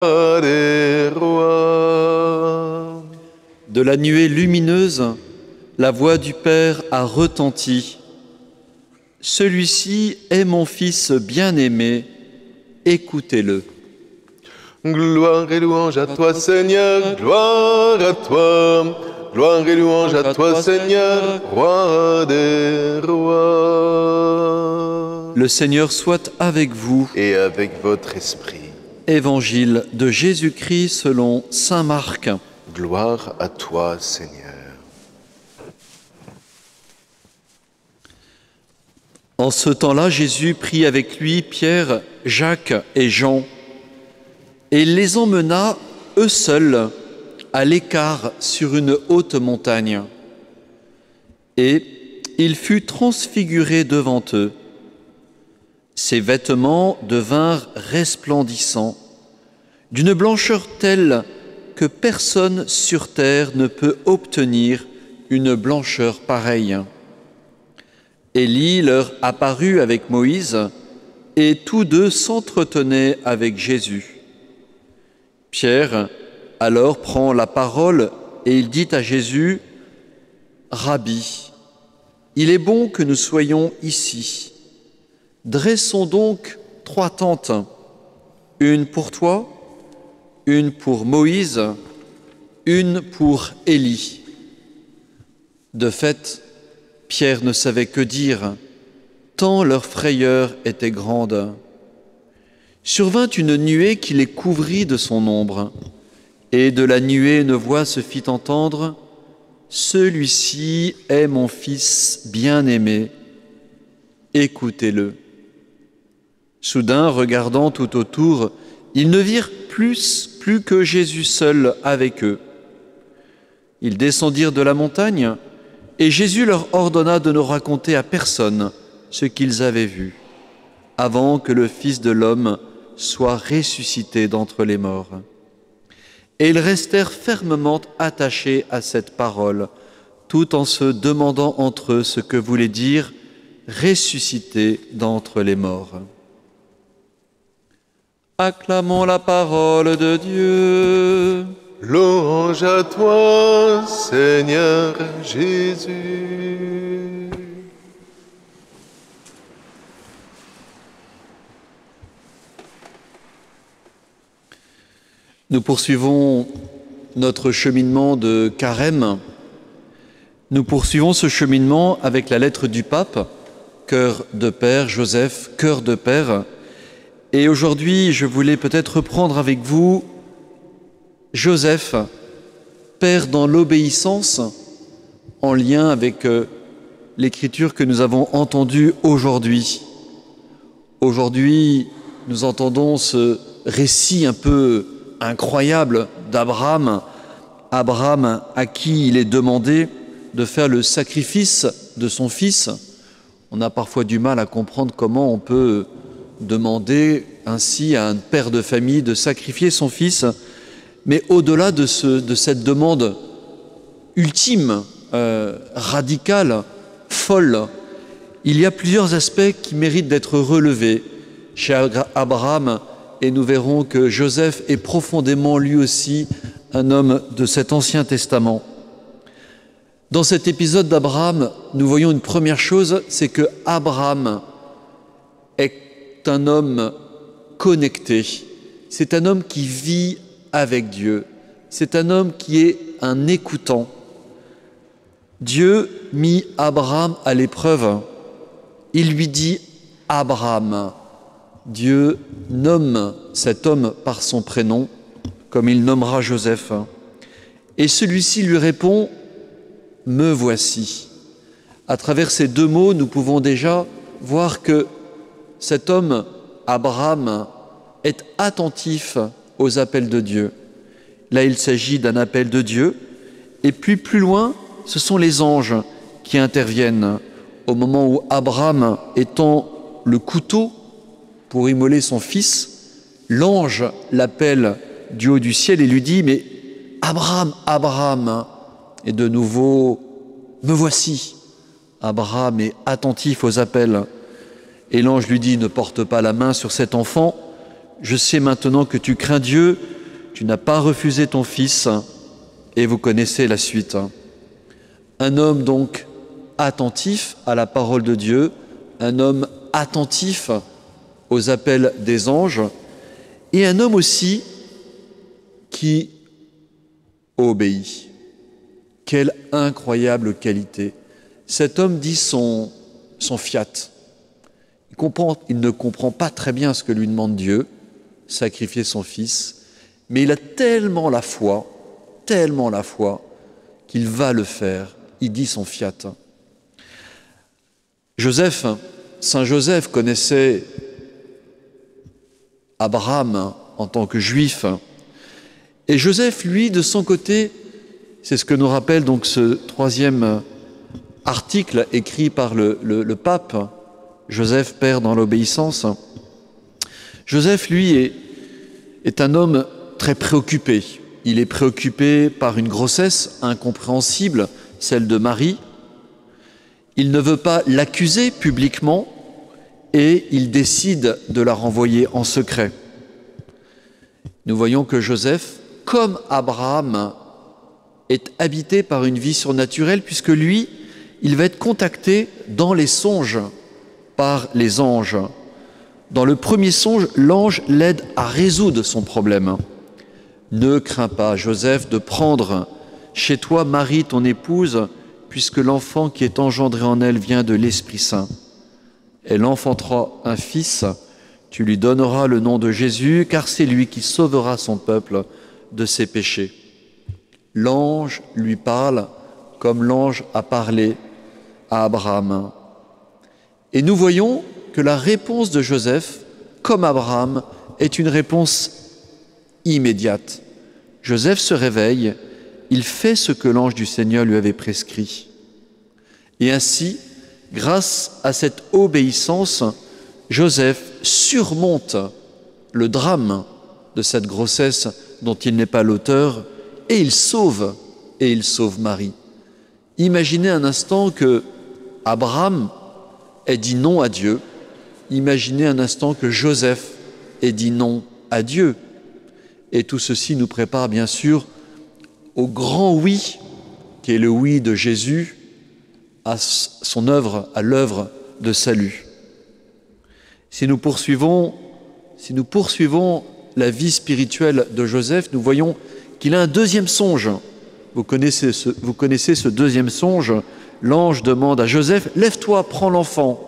des rois. De la nuée lumineuse, la voix du Père a retenti. Celui-ci est mon Fils bien-aimé, écoutez-le. Gloire et louange à toi, Seigneur, gloire à toi. Gloire et louange à toi, Seigneur, roi des rois. Le Seigneur soit avec vous. Et avec votre esprit. Évangile de Jésus-Christ selon saint Marc. Gloire à toi, Seigneur. En ce temps-là, Jésus prit avec lui Pierre, Jacques et Jean, et il les emmena, eux seuls, à l'écart sur une haute montagne. Et il fut transfiguré devant eux. Ses vêtements devinrent resplendissants, d'une blancheur telle que personne sur terre ne peut obtenir une blancheur pareille. Élie leur apparut avec Moïse, et tous deux s'entretenaient avec Jésus. Pierre alors prend la parole et il dit à Jésus, « Rabbi, il est bon que nous soyons ici. Dressons donc 3 tentes, une pour toi, une pour Moïse, une pour Élie. » De fait, Pierre ne savait que dire, tant leur frayeur était grande. Survint une nuée qui les couvrit de son ombre, et de la nuée une voix se fit entendre, « Celui-ci est mon Fils bien-aimé, écoutez-le. » Soudain, regardant tout autour, ils ne virent plus que Jésus seul avec eux. Ils descendirent de la montagne, et Jésus leur ordonna de ne raconter à personne ce qu'ils avaient vu, avant que le Fils de l'homme soit ressuscité d'entre les morts. Et ils restèrent fermement attachés à cette parole, tout en se demandant entre eux ce que voulait dire « ressuscité d'entre les morts ». Acclamons la parole de Dieu. Louange à toi, Seigneur Jésus. Nous poursuivons notre cheminement de Carême. Nous poursuivons ce cheminement avec la lettre du pape, cœur de Père, Joseph, cœur de Père. Et aujourd'hui, je voulais peut-être reprendre avec vous Joseph, Père dans l'obéissance, en lien avec l'écriture que nous avons entendue aujourd'hui. Aujourd'hui, nous entendons ce récit un peu incroyable d'Abraham, Abraham à qui il est demandé de faire le sacrifice de son fils. On a parfois du mal à comprendre comment on peut demander ainsi à un père de famille de sacrifier son fils. Mais au-delà de cette demande ultime, radicale, folle, il y a plusieurs aspects qui méritent d'être relevés chez Abraham, et nous verrons que Joseph est profondément lui aussi un homme de cet Ancien Testament. Dans cet épisode d'Abraham, nous voyons une première chose, c'est que Abraham est un homme connecté, c'est un homme qui vit avec Dieu. C'est un homme qui est un écoutant. Dieu mit Abraham à l'épreuve. Il lui dit « Abraham ». Dieu nomme cet homme par son prénom, comme il nommera Joseph. Et celui-ci lui répond « Me voici ». À travers ces 2 mots, nous pouvons déjà voir que cet homme, Abraham, est attentif aux appels de Dieu. Là, il s'agit d'un appel de Dieu. Et puis plus loin, ce sont les anges qui interviennent. Au moment où Abraham étend le couteau pour immoler son fils, l'ange l'appelle du haut du ciel et lui dit « Mais Abraham, Abraham !» Et de nouveau « Me voici !» Abraham est attentif aux appels. Et l'ange lui dit « Ne porte pas la main sur cet enfant, je sais maintenant que tu crains Dieu, tu n'as pas refusé ton fils, et vous connaissez la suite. Un homme donc attentif à la parole de Dieu, un homme attentif aux appels des anges, et un homme aussi qui obéit. Quelle incroyable qualité! Cet homme dit son fiat. Il ne comprend pas très bien ce que lui demande Dieu, sacrifier son fils, mais il a tellement la foi, qu'il va le faire. Il dit son fiat. Saint Joseph connaissait Abraham en tant que juif. Et Joseph, lui, de son côté, c'est ce que nous rappelle donc ce troisième article écrit par le pape, Joseph, père dans l'obéissance. Joseph, lui, est un homme très préoccupé. Il est préoccupé par une grossesse incompréhensible, celle de Marie. Il ne veut pas l'accuser publiquement et il décide de la renvoyer en secret. Nous voyons que Joseph, comme Abraham, est habité par une vie surnaturelle puisque lui, il va être contacté dans les songes par les anges. Dans le premier songe, l'ange l'aide à résoudre son problème. Ne crains pas, Joseph, de prendre chez toi Marie, ton épouse, puisque l'enfant qui est engendré en elle vient de l'Esprit Saint. Elle enfantera un fils, tu lui donneras le nom de Jésus, car c'est lui qui sauvera son peuple de ses péchés. L'ange lui parle comme l'ange a parlé à Abraham. Et nous voyons que la réponse de Joseph, comme Abraham, est une réponse immédiate. Joseph se réveille, il fait ce que l'ange du Seigneur lui avait prescrit. Et ainsi, grâce à cette obéissance, Joseph surmonte le drame de cette grossesse dont il n'est pas l'auteur et il sauve Marie. Imaginez un instant que Abraham ait dit non à Dieu. Imaginez un instant que Joseph ait dit non à Dieu. Et tout ceci nous prépare bien sûr au grand oui, qui est le oui de Jésus à son œuvre, à l'œuvre de salut. Si nous poursuivons la vie spirituelle de Joseph, nous voyons qu'il a un deuxième songe. Vous connaissez ce deuxième songe. L'ange demande à Joseph, « Lève-toi, prends l'enfant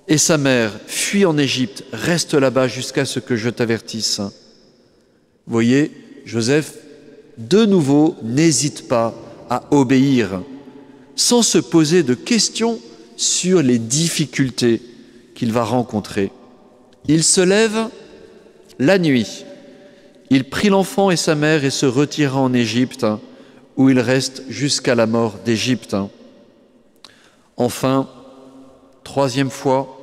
et sa mère, fuis en Égypte, reste là-bas jusqu'à ce que je t'avertisse. » Vous voyez, Joseph, de nouveau, n'hésite pas à obéir, sans se poser de questions sur les difficultés qu'il va rencontrer. Il se lève la nuit. Il prit l'enfant et sa mère et se retira en Égypte, où il reste jusqu'à la mort d'Égypte. Enfin, troisième fois,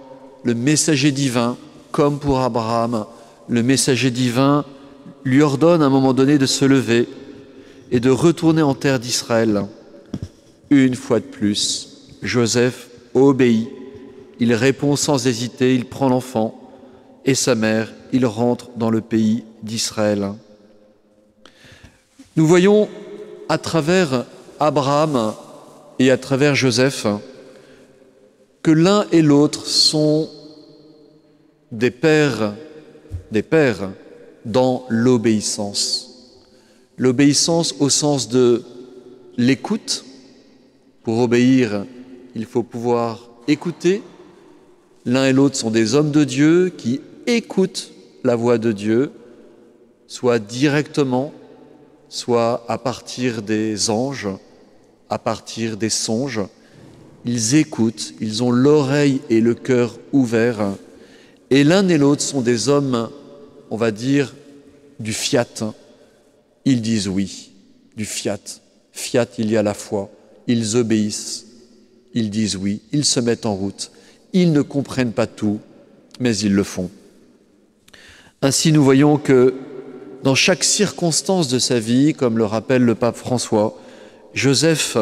le messager divin, comme pour Abraham, le messager divin lui ordonne à un moment donné de se lever et de retourner en terre d'Israël. Une fois de plus, Joseph obéit. Il répond sans hésiter, il prend l'enfant et sa mère, il rentre dans le pays d'Israël. Nous voyons à travers Abraham et à travers Joseph que l'un et l'autre sont des pères dans l'obéissance. L'obéissance au sens de l'écoute. Pour obéir, il faut pouvoir écouter. L'un et l'autre sont des hommes de Dieu qui écoutent la voix de Dieu, soit directement, soit à partir des anges, à partir des songes. Ils écoutent, ils ont l'oreille et le cœur ouverts. Et l'un et l'autre sont des hommes, on va dire, du fiat. Ils disent oui, du fiat. Fiat, il y a la foi. Ils obéissent, ils disent oui, ils se mettent en route. Ils ne comprennent pas tout, mais ils le font. Ainsi, nous voyons que dans chaque circonstance de sa vie, comme le rappelle le pape François, Joseph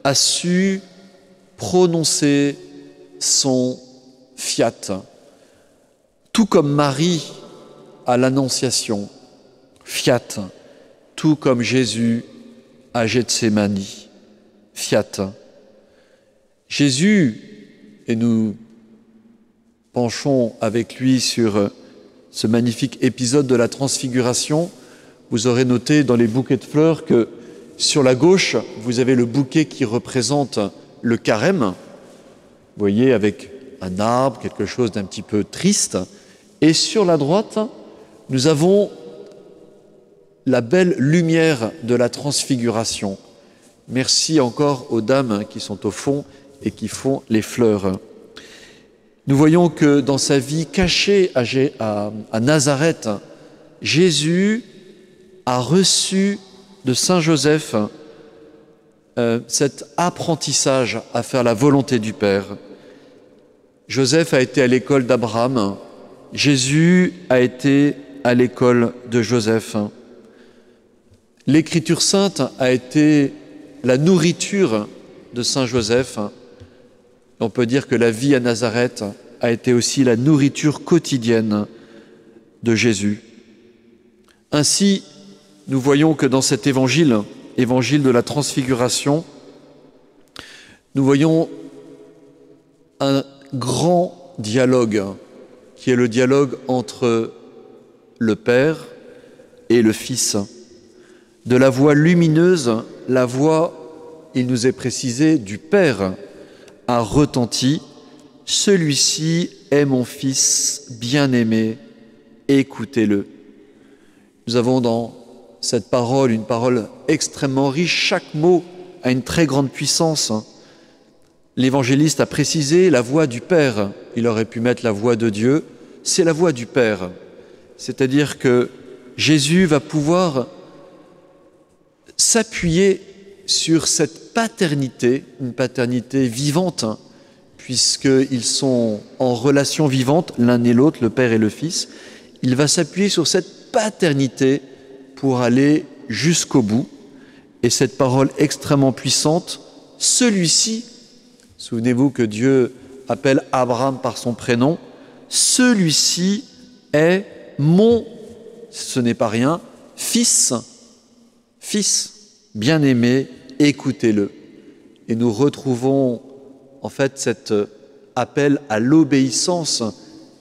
a su prononcer son fiat. Tout comme Marie à l'Annonciation, fiat, tout comme Jésus à Gethsémani, fiat. Jésus, et nous penchons avec lui sur ce magnifique épisode de la Transfiguration, vous aurez noté dans les bouquets de fleurs que sur la gauche, vous avez le bouquet qui représente le carême, vous voyez, avec un arbre, quelque chose d'un petit peu triste, et sur la droite, nous avons la belle lumière de la Transfiguration. Merci encore aux dames qui sont au fond et qui font les fleurs. Nous voyons que dans sa vie cachée à Nazareth, Jésus a reçu de Saint Joseph cet apprentissage à faire la volonté du Père. Joseph a été à l'école d'Abraham, Jésus a été à l'école de Joseph. L'Écriture sainte a été la nourriture de Saint Joseph. On peut dire que la vie à Nazareth a été aussi la nourriture quotidienne de Jésus. Ainsi, nous voyons que dans cet évangile de la Transfiguration, nous voyons un grand dialogue qui est le dialogue entre le Père et le Fils. De la voix lumineuse, la voix, il nous est précisé, du Père a retenti. Celui-ci est mon Fils bien-aimé, écoutez-le. Nous avons dans cette parole une parole extrêmement riche, chaque mot a une très grande puissance. L'évangéliste a précisé la voix du Père, il aurait pu mettre la voix de Dieu, c'est la voix du Père. C'est-à-dire que Jésus va pouvoir s'appuyer sur cette paternité, une paternité vivante, puisqu'ils sont en relation vivante, l'un et l'autre, le Père et le Fils. Il va s'appuyer sur cette paternité pour aller jusqu'au bout. Et cette parole extrêmement puissante, celui-ci, souvenez-vous que Dieu appelle Abraham par son prénom, celui-ci est mon, ce n'est pas rien, fils bien-aimé, écoutez-le. Et nous retrouvons en fait cet appel à l'obéissance,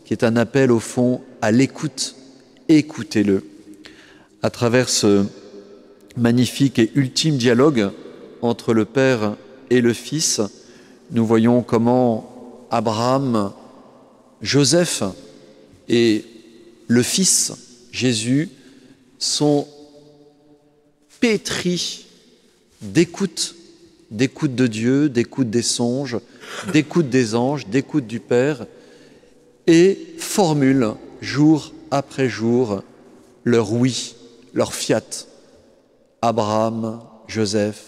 qui est un appel au fond à l'écoute. Écoutez-le. À travers ce magnifique et ultime dialogue entre le Père et le Fils, nous voyons comment Abraham, Joseph et le Fils, Jésus, sont pétris d'écoute de Dieu, d'écoute des songes, d'écoute des anges, d'écoute du Père, et formulent jour après jour leur oui, leur fiat. Abraham, Joseph,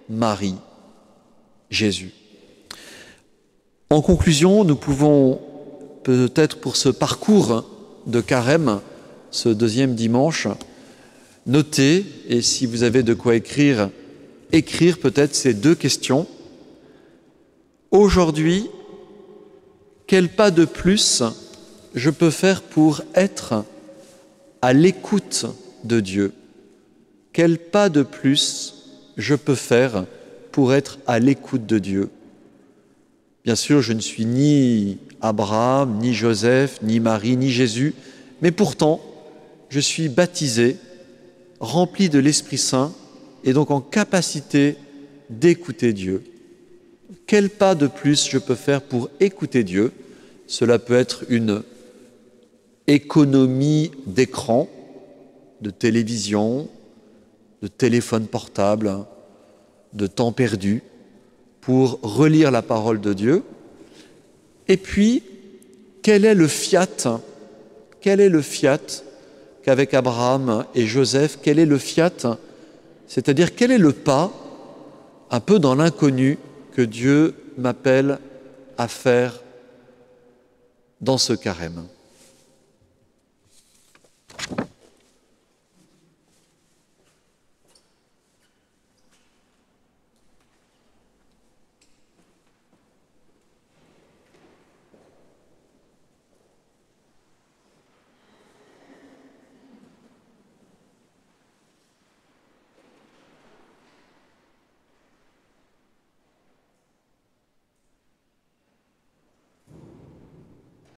Marie, Jésus. En conclusion, nous pouvons peut-être pour ce parcours de carême, ce deuxième dimanche, noter, et si vous avez de quoi écrire peut-être ces deux questions. Aujourd'hui, quel pas de plus je peux faire pour être à l'écoute de Dieu? Quel pas de plus je peux faire pour être à l'écoute de Dieu? Bien sûr, je ne suis ni Abraham, ni Joseph, ni Marie, ni Jésus, mais pourtant, je suis baptisé, rempli de l'Esprit Saint, et donc en capacité d'écouter Dieu. Quel pas de plus je peux faire pour écouter Dieu? Cela peut être une économie d'écran, de télévision, de téléphone portable, de temps perdu, pour relire la parole de Dieu. Et puis, quel est le fiat qu'avec Abraham et Joseph, quel est le fiat? C'est-à-dire, quel est le pas, un peu dans l'inconnu, que Dieu m'appelle à faire dans ce carême?